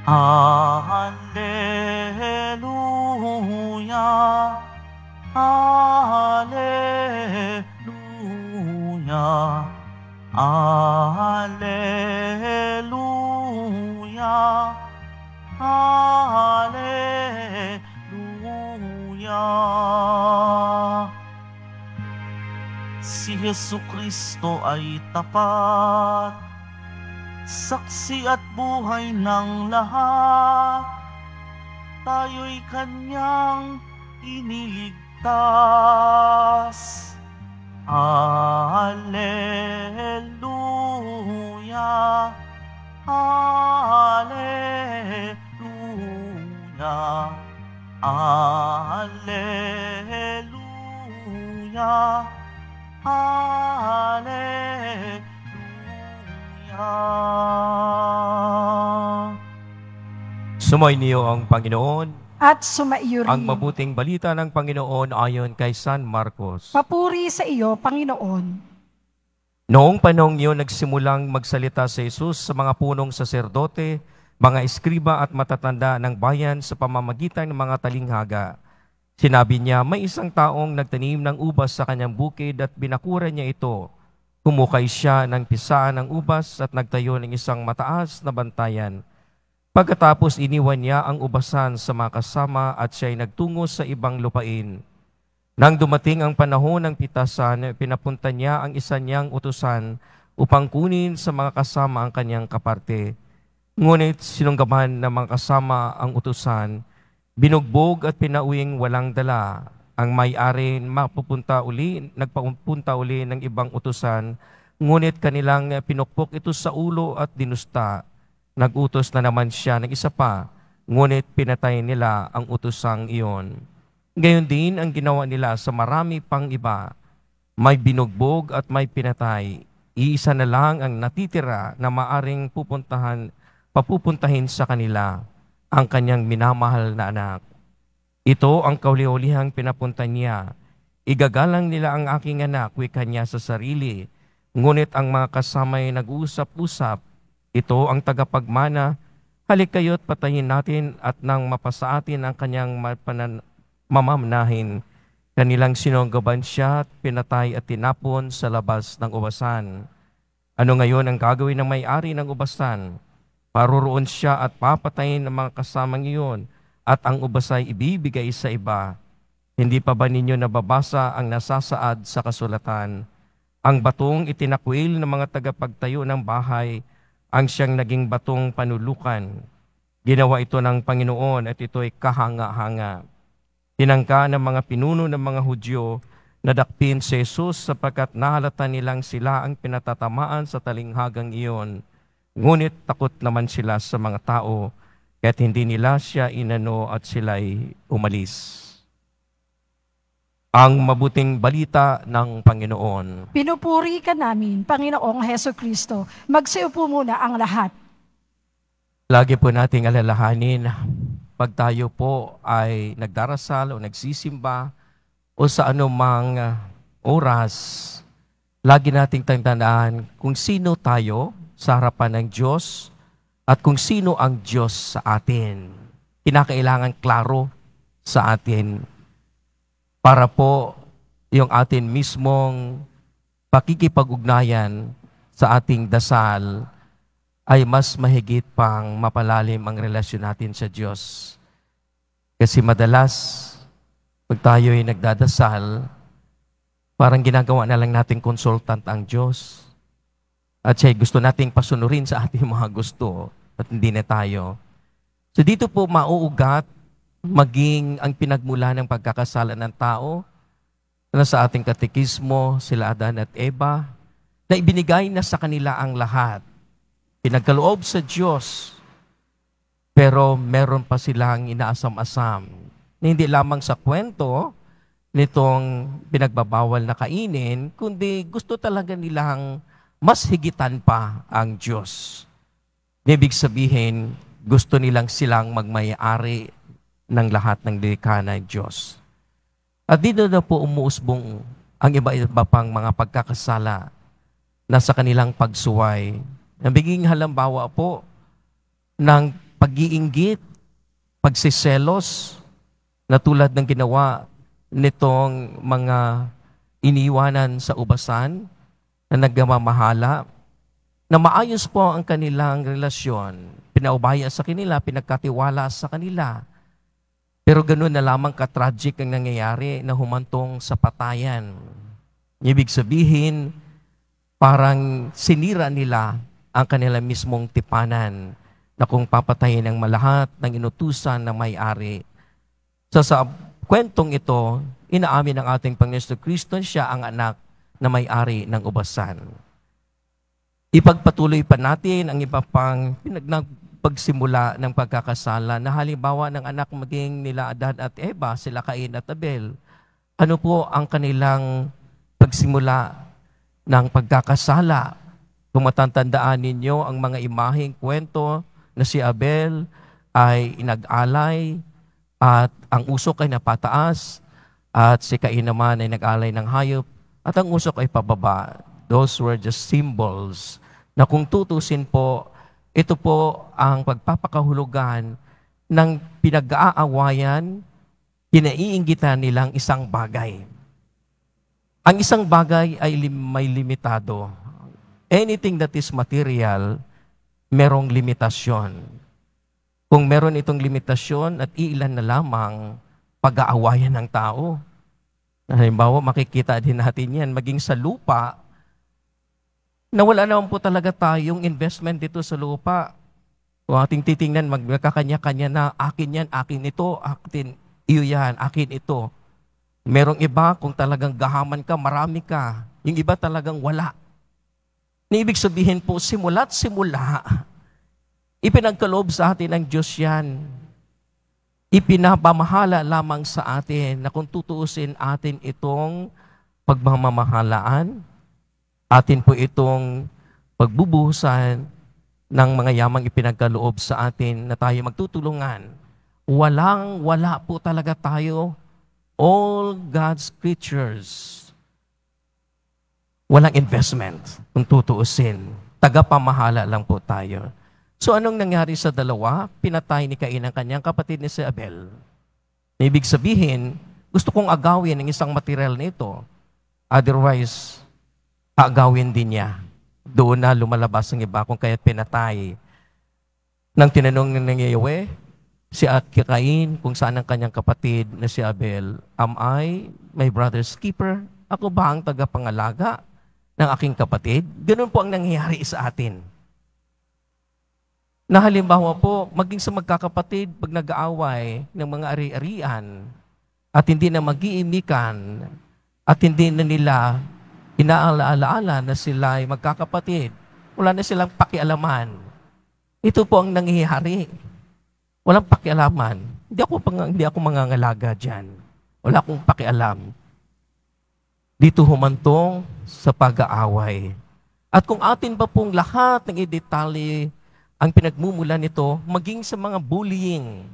Alleluia, Alleluia, Alleluia, Alleluia. Si Jesucristo ay tapat, saksi at buhay ng lahat. Tayo'y kanyang iniligtas. Alleluia, Alleluia, Alleluia, Alleluia. Sumainyo ang Panginoon At sumaiyo rin. ang mabuting balita ng Panginoon ayon kay San Marcos. Papuri sa iyo, Panginoon. Noong panahong iyon, nagsimulang magsalita si Jesus sa mga punong saserdote, mga eskriba at matatanda ng bayan sa pamamagitan ng mga talinghaga. Sinabi niya, may isang taong nagtanim ng ubas sa kanyang bukid at binakuran niya ito. Humukay siya ng pisaan ng ubas at nagtayo ng isang mataas na bantayan. Pagkatapos iniwan niya ang ubasan sa mga kasama at siya'y nagtungo sa ibang lupain. Nang dumating ang panahon ng pitasan, pinapunta niya ang isa niyang utusan upang kunin sa mga kasama ang kanyang kaparte. Ngunit sinunggaban ng mga kasama ang utusan, binugbog at pinauwing walang dala. Ang may-ari nagpapunta uli ng ibang utusan, ngunit kanilang pinukpok ito sa ulo at dinusta. Nagutos na naman siya ng isa pa, ngunit pinatay nila ang utusang iyon. Gayon din ang ginawa nila sa marami pang iba. May binugbog at may pinatay. Iisa na lang ang natitira na maaring papupuntahin sa kanila, ang kanyang minamahal na anak. Ito ang kauli-ulihang pinapunta niya. Igagalang nila ang aking anak, wika niya sa sarili. Ngunit ang mga kasama'y nag-uusap-usap. Ito ang tagapagmana, halik kayo't patayin natin at nang mapasa atin ang kanyang mamamnahin. Kanilang sinunggaban siya at pinatay at tinapon sa labas ng ubasan. Ano ngayon ang gagawin ng may-ari ng ubasan? Paroroon siya at papatayin ng mga kasamang iyon at ang ubasay ibibigay sa iba. Hindi pa ba ninyo nababasa ang nasasaad sa kasulatan? Ang batong itinakwil ng mga tagapagtayo ng bahay ang siyang naging batong panulukan. Ginawa ito ng Panginoon at ito'y kahanga-hanga. Tinangka ng mga pinuno ng mga Hudyo na dakpin si Jesus sapagkat nahalata nilang sila ang pinatatamaan sa talinghagang iyon. Ngunit takot naman sila sa mga tao, kaya't hindi nila siya inano at sila'y umalis. Ang mabuting balita ng Panginoon. Pinupuri ka namin, Panginoong Heso Kristo. Magsiupo muna ang lahat. Lagi po nating alalahanin, pag tayo po ay nagdarasal o nagsisimba o sa anumang oras, lagi nating tandaan kung sino tayo sa harapan ng Diyos at kung sino ang Diyos sa atin. Kinakailangan klaro sa atin para po yung atin mismong pakikipag-ugnayan sa ating dasal ay mas mahigit pang mapalalim ang relasyon natin sa Diyos. Kasi madalas, pag tayo ay nagdadasal, parang ginagawa na lang natin consultant ang Diyos. At siya gusto nating pasunurin sa ating mga gusto at hindi na tayo. So dito po mauugat maging ang pinagmula ng pagkakasala ng tao na sa ating katekismo, sila Adan at Eva, na ibinigay na sa kanila ang lahat. Pinagkaloob sa Diyos, pero meron pa silang inaasam-asam. Na hindi lamang sa kwento nitong pinagbabawal na kainin, kundi gusto talaga nilang mas higitan pa ang Diyos. Ibig sabihin, gusto nilang silang magmay-ari ng lahat ng likha ng Diyos. At dito na po umuusbong ang iba-iba pang mga pagkakasala na sa kanilang pagsuway. Nabiging halimbawa po ng pag-iinggit, pagsiselos, na tulad ng ginawa nitong mga iniwanan sa ubasan na nagmamahala, na maayos po ang kanilang relasyon, pinaubaya sa kanila, pinagkatiwala sa kanila. Pero ganoon na lamang ka-tragic ang nangyayari na humantong sa patayan. Ibig sabihin, parang sinira nila ang kanila mismong tipanan na kung papatayin ang malahat ng inutusan ng may-ari. Sa kwentong ito, inaamin ng ating Panginoon Kristo, siya ang anak na may-ari ng ubasan. Ipagpatuloy pa natin ang iba pang pagsimula ng pagkakasala na halimbawa ng anak maging nila Adan at Eva, sila Cain at Abel. Ano po ang kanilang pagsimula ng pagkakasala? Kung matatandaan ninyo ang mga imaheng kwento na si Abel ay inag-alay at ang usok ay napataas at si Cain naman ay nag-alay ng hayop at ang usok ay pababa. Those were just symbols na kung tutusin po, ito po ang pagpapakahulugan ng pinag-aawayan, kinaiinggitan nilang isang bagay. Ang isang bagay ay may limitado. Anything that is material, merong limitasyon. Kung meron itong limitasyon at iilan na lamang pag-aawayan ng tao. Halimbawa, makikita din natin yan, maging sa lupa, na wala naman po talaga tayong investment dito sa lupa. Kung ating titingnan, magkakanya-kanya na, akin yan, akin ito, akin, iyo yan, akin ito. Merong iba, kung talagang gahaman ka, marami ka. Yung iba talagang wala. Ibig sabihin po, simula't simula, ipinagkaloob sa atin ng Diyos yan. Ipinapamahala lamang sa atin na kung tutuusin atin itong pagmamahalaan, atin po itong pagbubuhusan ng mga yamang ipinagkaloob sa atin na tayo magtutulungan. Wala po talaga tayo. All God's creatures. Walang investment kung tutuusin. Tagapamahala lang po tayo. So anong nangyari sa dalawa? Pinatay ni Cain ang kanyang kapatid ni si Abel. Ibig sabihin, gusto kong agawin ang isang material nito. Otherwise, agawin din niya. Doon na lumalabas ang iba kung kaya't pinatay. Nang tinanong ng Yahweh, si Cain kung saan ang kanyang kapatid na si Abel, am I my brother's keeper? Ako ba ang tagapangalaga ng aking kapatid? Ganun po ang nangyayari sa atin. Na halimbawa po, maging sa magkakapatid, pag nag-aaway ng mga ari-arian at hindi na mag-iimikan at hindi na nila inaalaala na sila ay magkakapatid, wala na silang pakialaman. Ito po ang nangyayari. Walang pakialaman. Hindi ako mangangalaga dyan. Wala akong pakialam. Dito humantong sa pag-aaway. At kung atin pa pong lahat ng idetalye ang pinagmumula nito, maging sa mga bullying.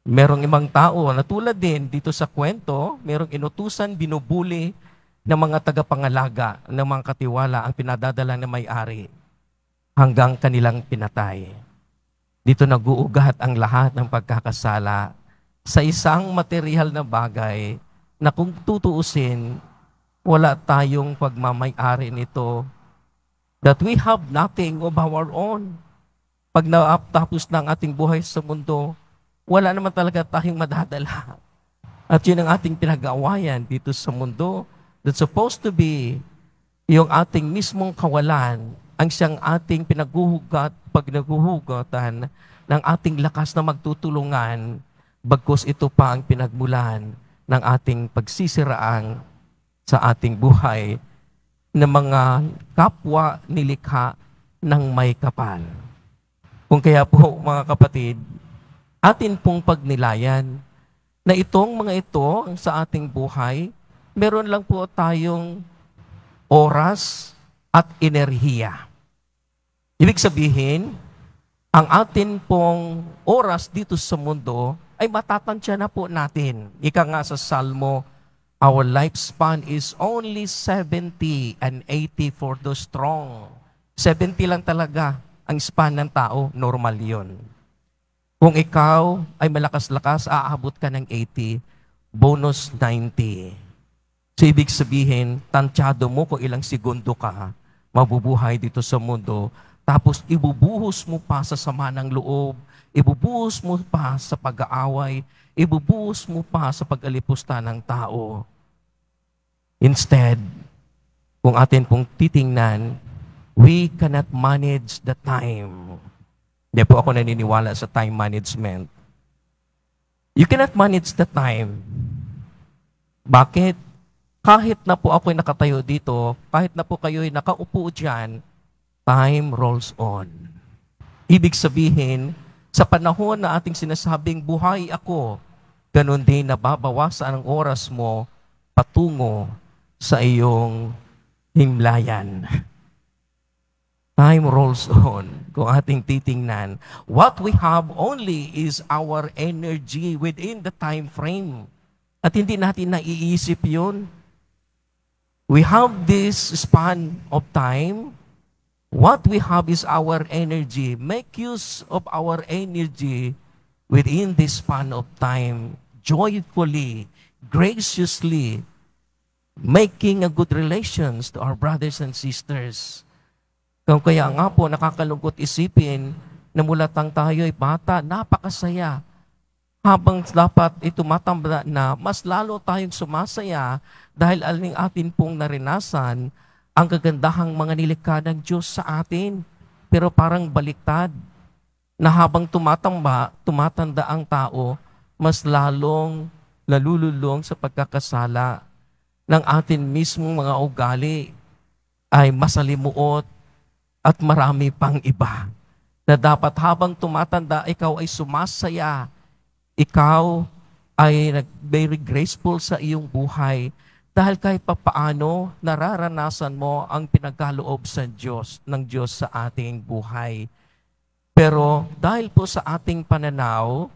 Merong ibang tao na tulad din dito sa kwento, merong inutusan, binubuli ng mga tagapangalaga, ng mga katiwala ang pinadadala ng may-ari hanggang kanilang pinatay. Dito nag-uugat ang lahat ng pagkakasala sa isang material na bagay na kung tutuusin, wala tayong pagmamay-ari nito, that we have nothing of our own. Pag natapos na ang ating buhay sa mundo, wala naman talaga tayong madadala. At yun ang ating pinag-aawayan dito sa mundo, that's supposed to be yung ating mismong kawalan, ang siyang ating pinaghuhugatan ng ating lakas na magtutulungan, bagkus ito pa ang pinagmulan ng ating pagsisiraang sa ating buhay ng mga kapwa nilikha ng may kapal. Kung kaya po mga kapatid, atin pong pagnilayan na itong mga ito sa ating buhay, meron lang po tayong oras at enerhiya. Ibig sabihin, ang atin pong oras dito sa mundo ay matatansya na po natin. Ika nga sa Salmo, our lifespan is only 70 and 80 for the strong. 70 lang talaga ang span ng tao, normal yon. Kung ikaw ay malakas-lakas, aabot ka ng 80, bonus 90. So ibig sabihin, tansyado mo kung ilang segundo ka mabubuhay dito sa mundo, tapos ibubuhos mo pa sa sama ng loob, ibubuhos mo pa sa pag-aaway, ibubuhos mo pa sa pag-alipusta ng tao. Instead, kung atin pong titingnan, we cannot manage the time. Hindi po ako naniniwala sa time management. You cannot manage the time. Bakit? Kahit na po ako'y nakatayo dito, kahit na po kayo'y nakaupo dyan, time rolls on. Ibig sabihin, sa panahon na ating sinasabing buhay ako, ganun din nababawasan ang oras mo patungo sa iyong himlayan. Time rolls on. Kung ating titingnan, what we have only is our energy within the time frame. At hindi natin naiisip yun. We have this span of time. What we have is our energy. Make use of our energy within this span of time, joyfully, graciously, making a good relations to our brothers and sisters. Kaya nga po, nakakalungkot isipin na mulatang tayo ay bata, napakasaya. Habang dapat tumatanda na, mas lalo tayong sumasaya dahil aling atin pong narinasan ang kagandahang mga nilikha ng Diyos sa atin. Pero parang baliktad, na habang tumatanda ang tao, mas lalong nalululong sa pagkakasala ng atin mismong mga ugali ay masalimuot at marami pang iba. Na dapat habang tumatanda, ikaw ay sumasaya, ikaw ay very graceful sa iyong buhay dahil kahit papaano nararanasan mo ang pinagkaloob ng Diyos sa ating buhay. Pero dahil po sa ating pananaw,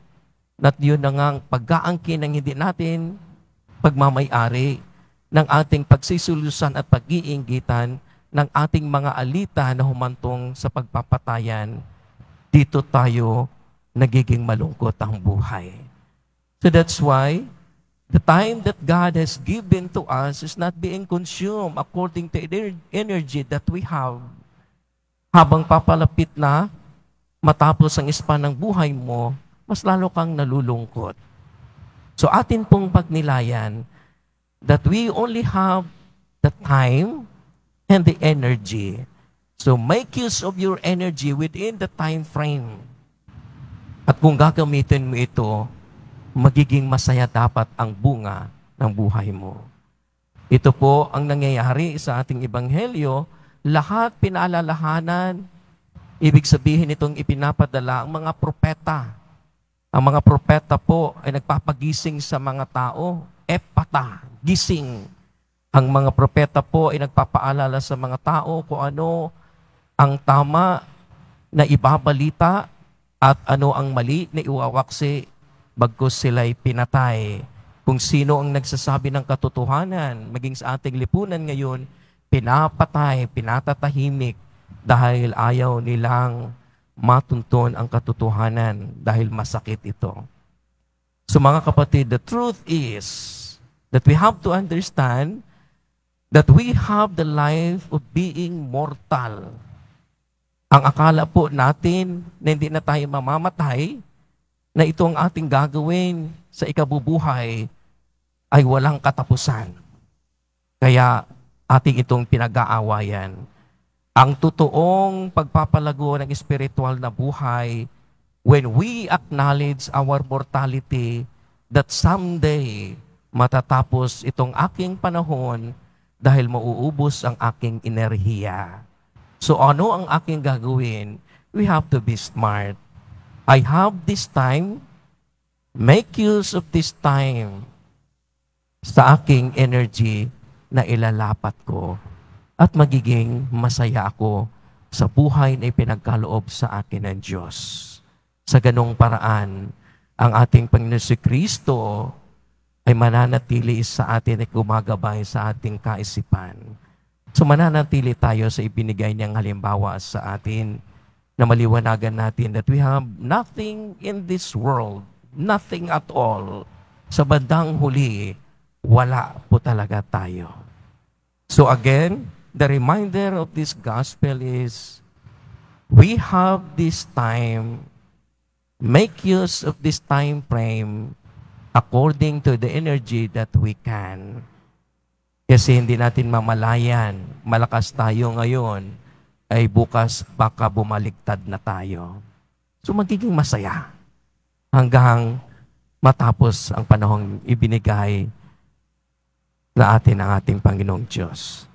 at yun na ngang pag-aangkin ng hindi natin pagmamayari ng ating pagsisulusan at pag-iinggitan ng ating mga alita na humantong sa pagpapatayan, dito tayo nagiging malungkot ang buhay. So that's why the time that God has given to us is not being consumed according to the energy that we have. Habang papalapit na, matapos ang span ng buhay mo, mas lalo kang nalulungkot. So atin pong pagnilayan that we only have the time and the energy. So make use of your energy within the time frame. At kung gagamitin mo ito, magiging masaya dapat ang bunga ng buhay mo. Ito po ang nangyayari sa ating ebanghelyo, lahat pinaalalahanan. Ibig sabihin itong ipinapadala ang mga propeta. Ang mga propeta po ay nagpapagising sa mga tao, epata, gising. Ang mga propeta po ay nagpapaalala sa mga tao kung ano ang tama na ibabalita at ano ang mali na iwawaksi bagkus sila'y pinatay. Kung sino ang nagsasabi ng katotohanan, maging sa ating lipunan ngayon, pinapatay, pinatatahimik dahil ayaw nilang matuntun ang katotohanan dahil masakit ito. So mga kapatid, the truth is that we have to understand that we have the life of being mortal. Ang akala po natin na hindi na tayo mamamatay, na ito ang ating gagawin sa ikabubuhay ay walang katapusan. Kaya ating itong pinag-aawayan. Ang totoong pagpapalago ng espiritual na buhay, when we acknowledge our mortality, that someday matatapos itong aking panahon dahil mauubos ang aking enerhiya. So ano ang aking gagawin? We have to be smart. I have this time. Make use of this time sa aking energy na ilalapat ko at magiging masaya ako sa buhay na ipinagkaloob sa akin ng Diyos. Sa ganong paraan, ang ating Panginoon si Kristo ay mananatili sa atin at gumagabay sa ating kaisipan. So mananatili tayo sa ibinigay niyang halimbawa sa atin na maliwanagan natin that we have nothing in this world, nothing at all. Sa bandang huli, wala po talaga tayo. So again, the reminder of this gospel is, we have this time, make use of this time frame according to the energy that we can. Kasi hindi natin mamalayan, malakas tayo ngayon, ay bukas baka bumaliktad na tayo. So magiging masaya hanggang matapos ang panahong ibinigay na atin ng ating Panginoong Diyos.